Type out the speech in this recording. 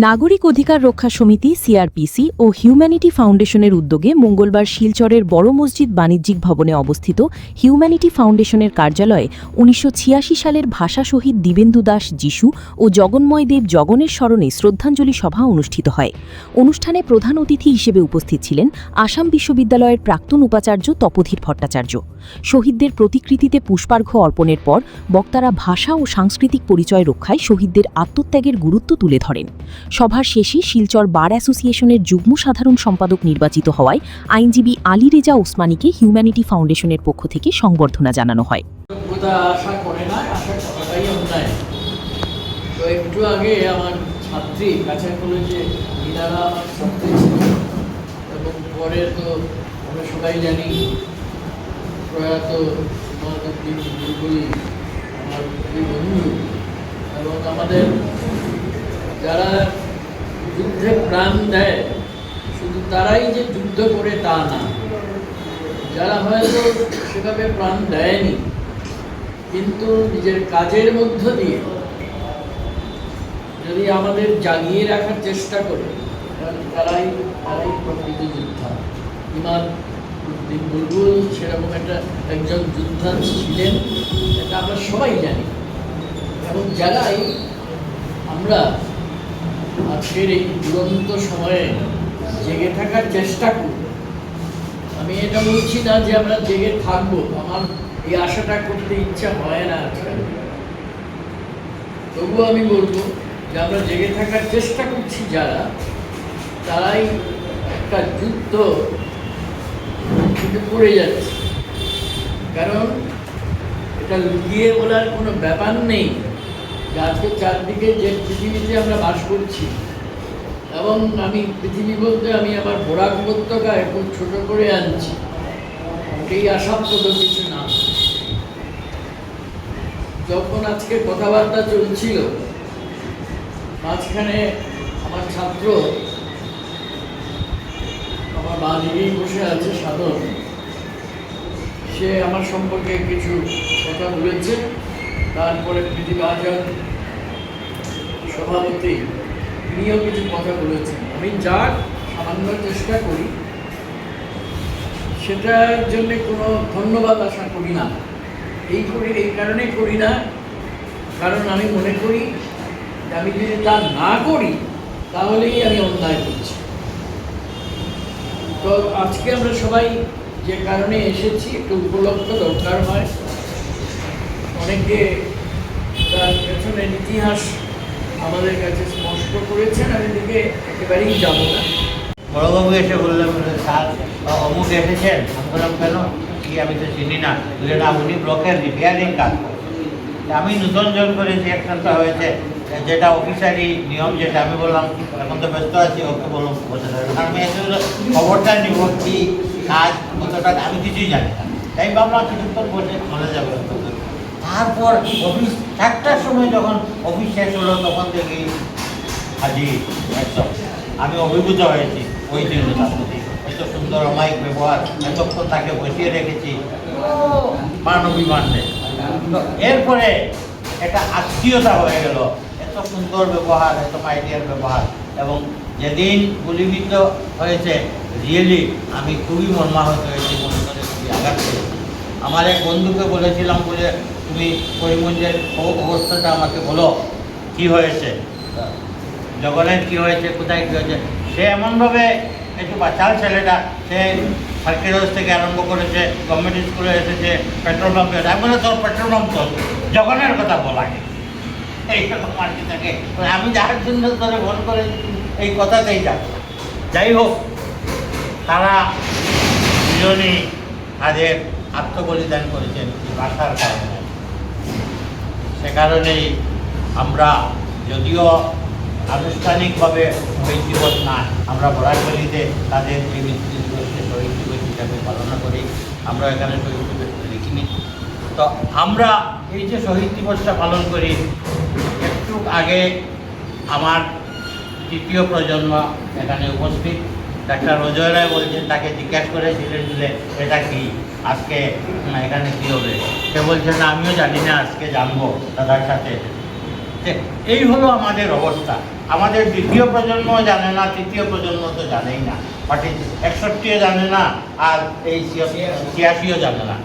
নাগরিক অধিকার রক্ষা সমিতি সিআরপিসি ও হিউম্যানিটি ফাউন্ডেশনের উদ্যোগে মঙ্গলবার শিলচরের বড় মসজিদ বাণিজ্যিক ভবনে অবস্থিত হিউম্যানিটি ফাউন্ডেশনের কার্যালয়ে ১৯৮৬ সালের ভাষা শহীদ দিবেন্দু দাস যিশু ও জগন্ময় দেব জগনের স্মরণে শ্রদ্ধাঞ্জলি সভা অনুষ্ঠিত হয়। অনুষ্ঠানে প্রধান অতিথি হিসেবে উপস্থিত ছিলেন আসাম বিশ্ববিদ্যালয়ের প্রাক্তন উপাচার্য তপোধীর ভট্টাচার্য। শহীদদের প্রতিকৃতিতে পুষ্পার্ঘ্য অর্পণের পর বক্তারা ভাষা ও সাংস্কৃতিক পরিচয় রক্ষায় শহীদদের আত্মত্যাগের গুরুত্ব তুলে ধরেন। সভার শেষে শিলচর বার অ্যাসোসিয়েশনের যুগ্ম সাধারণ সম্পাদক নির্বাচিত হওয়ায় আইনজীবী আলী রেজা ওসমানীকে হিউম্যানিটি ফাউন্ডেশনের পক্ষ থেকে সংবর্ধনা জানানো হয়। একটু আগে আমার ছাত্রী কাছে কলেজে মীনারা আমার ছাত্রী ছিল এবং পরে তো আমরা সবাই জানি প্রয়াত বুলবুল আমার বন্ধু এবং আমাদের যারা যুদ্ধে প্রাণ দেয় শুধু তারাই যে যুদ্ধ করে তা না, যারা হয়তো সেভাবে প্রাণ দেয়নি কিন্তু নিজের কাজের মধ্য দিয়ে যদি আমাদের জাগিয়ে রাখার চেষ্টা করে তারাই প্রকৃত যোদ্ধা। ইমাদ উদ্দিন বুলবুল সেরকম একজন যোদ্ধা ছিলেন, এটা আমরা সবাই জানি। এবং যারাই আমরা আজকের এই দুরন্ত সময়ে জেগে থাকার চেষ্টা করি, আমি এটা বলছি না যে আমরা জেগে থাকবো, আমার এই আশাটা করতে ইচ্ছা হয় না আজকাল, তবুও আমি বলবো যে আমরা জেগে থাকার চেষ্টা করছি যারা, তারাই একটা যুদ্ধ পড়ে যাচ্ছে। কারণ এটা লুকিয়ে বলার কোনো ব্যাপার নেই যে আজকে চারদিকে যে পৃথিবীতে আমরা বাস করছি, এবং আমি পৃথিবী বলতে আমি আবার বরাক উপত্যকায় খুব ছোট করে আনছি, এই আশাপ্রদ কিছু না। যখন আজকে কথাবার্তা চলছিল মাঝখানে আমার ছাত্র আমার বাঁ দিকেই বসে আছে সাধন, সে আমার সম্পর্কে কিছু কথা বলেছে। তারপরে পৃথিবী আজাদ সভাপতি তিনিও কিছু কথা বলেছেন। আমি যা সামান্য চেষ্টা করি সেটার জন্য কোনো ধন্যবাদ আশা করি না। এই কারণে করি না, কারণ আমি মনে করি যে আমি যদি তা না করি তাহলেই আমি অন্যায় করছি। তো আজকে আমরা সবাই যে কারণে এসেছি একটু উপলক্ষ দরকার হয়। অনেকে তার পেছনের ইতিহাস আমাদের কাছে স্পষ্ট করেছেন, আমি দিকে একেবারেই যাব না। বড়বাবু এসে বললেন, স্যার অমুক এসেছেন। আমি বললাম কেন, কি আমি তো চিনি না। বললেন না, উনি ব্লকের রিপেয়ারিং কাজ। আমি নতুন জয়েন করেছি, একখানটা হয়েছে যেটা অফিসারি নিয়ম, যেটা আমি বললাম এখন তো ব্যস্ত আছি, ওকে বললাম বলতে পারবেন। আমি এসে খবরটা নিব কি কাজ কতটা, আমি কিছুই জানি না। তাই ভাবলাম কিছুক্ষণ বসে চলে যাবে। তারপর অফিস 1টার সময় যখন অফিস শেষ হলো তখন দেখি হাজির একদম। আমি অভিভূত হয়েছি ওই দিন তার প্রতি। এত সুন্দর অমায়িক ব্যবহার, এতক্ষণ তাকে বসিয়ে রেখেছি, মান অভিমান নেই। তো এরপরে একটা আত্মীয়তা হয়ে গেল, এত সুন্দর ব্যবহার, এত মাইডিয়ার ব্যবহার। এবং যেদিন গুলিবিদ্ধ হয়েছে রিয়েলি আমি খুবই মর্মাহত হয়েছি, মনে করে খুবই আঘাত করেছি। আমার এক বন্ধুকে বলেছিলাম বলে, তুমি করিমগঞ্জের অবস্থাটা আমাকে বলো কি হয়েছে, জগনের কি হয়েছে, কোথায় কী হয়েছে। সে এমনভাবে একটু বাচ্চার ছেলেটা, সে সার্কিট হাউস থেকে আরম্ভ করেছে, গভর্নমেন্ট স্কুলে এসেছে, পেট্রোল পাম্পে। আমি বলে তোর পেট্রোল পাম্প তো জগনের কথা বলা এইরকম আর কি থাকে। আমি যার জন্য তোরে ফোন করে এই কথাতেই যাব। যাই হোক, তারা দুজনই তাদের আত্মবলিদান করেছেন ভাষার কারণে। সে কারণেই আমরা যদিও আনুষ্ঠানিকভাবে শহীদ দিবস না, আমরা বরাকভ্যালিতে তাদের এই মৃত্যু দিবসকে শহীদ দিবস হিসাবে পালন করি। আমরা এখানে শহীদ দিবস লিখিনি। তো আমরা এই যে শহীদ দিবসটা পালন করি, একটু আগে আমার তৃতীয় প্রজন্ম এখানে উপস্থিত ডাক্তার অজয় রায় বলছেন, তাকে জিজ্ঞাসা করেছিলেন যে এটা কি আজকে এখানে কী হবে। সে বলছেন আমিও জানি না, আজকে জানবো দাদার সাথে। এই হলো আমাদের অবস্থা। আমাদের দ্বিতীয় প্রজন্মও জানে না, তৃতীয় প্রজন্ম তো জানেই না, 61ও জানে না, আর এই 86ও জানে না।